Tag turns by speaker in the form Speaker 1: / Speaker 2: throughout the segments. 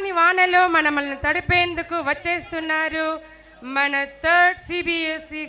Speaker 1: చల్లని వానలో మనల్ని తడిపేందుకు వచ్చేస్తున్నారు మన థర్డ్ సిబిఎస్ఈ.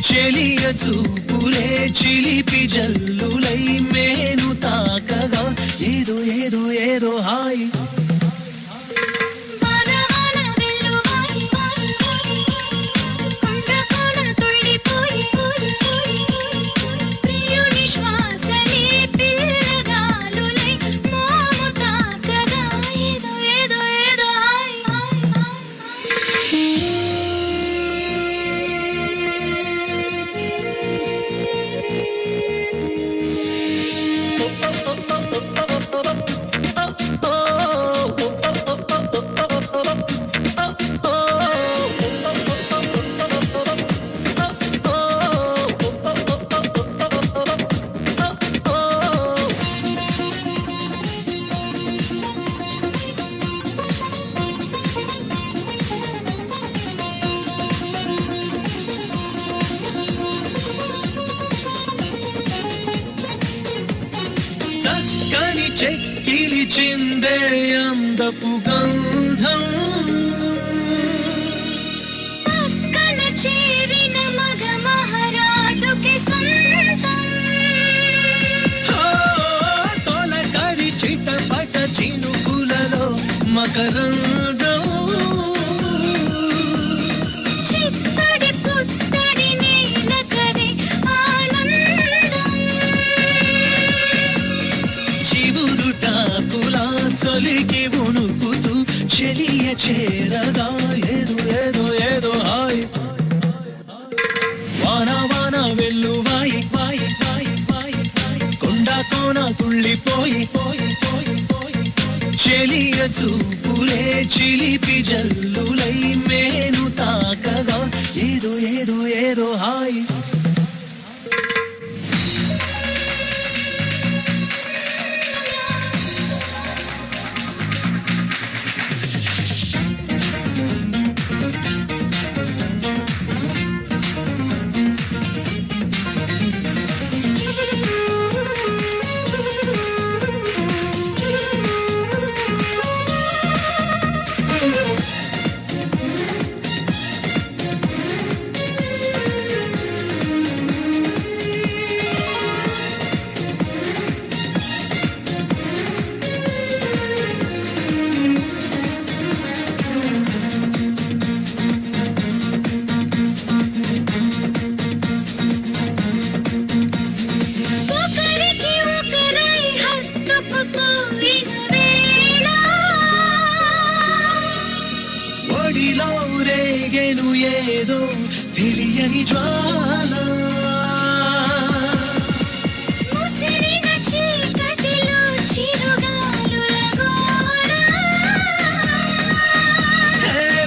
Speaker 2: చెలియ చూపులే చిలిపి జల్లులై మేను తాకగా ఏదో ఏదో ఏదో హాయ్. చెక్కిలి చిందే అందపు గంధం
Speaker 3: పక్కన చేరిన మగ మహారాజుకి సొంతం.
Speaker 2: తొలకరి చిటపట చినుకులలో మకరందం
Speaker 3: చిత్తడి పుత్తడి నీలకరి ఆనందం.
Speaker 2: చివురుటాకులా చలికి వణుకుతూ చెలియ చేరగా ఏదో ఏదో ఏదో హాయ్. వాన వాన వెల్లువాయి వాయి వాయి వాయి కొండ కోన తుళ్ళిపోయి పోయి పోయి పోయి చెలియ చూపులే చిలిపి జల్లులై మేను తాకగా ఏదో ఏదో ఏదో హాయ్. ఒడిలో రేగెను ఏదో తెలియని జ్వాల
Speaker 3: ముసిరిన చీకటిలో చిరుగాలుల గోల.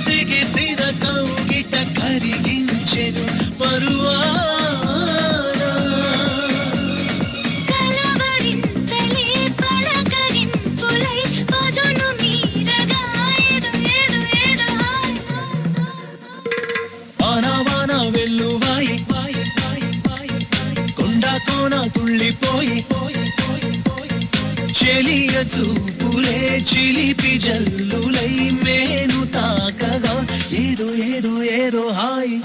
Speaker 2: బిగిసిన కౌగిట కరిగించెను పరువాన
Speaker 3: కలవరింతలే పలకరింపులై పదును మీరగా ఏదో ఏదో ఏదో హాయ్.
Speaker 2: వాన వాన వెల్లువాయి వాయి వాయి వాయి కొండ కోన తుళ్ళిపోయి పోయి పోయి పోయి చెలియ చూపులే చిలిపి జల్లులై మేను తాకగా ఏదో ఏదో ఏదో హాయ్.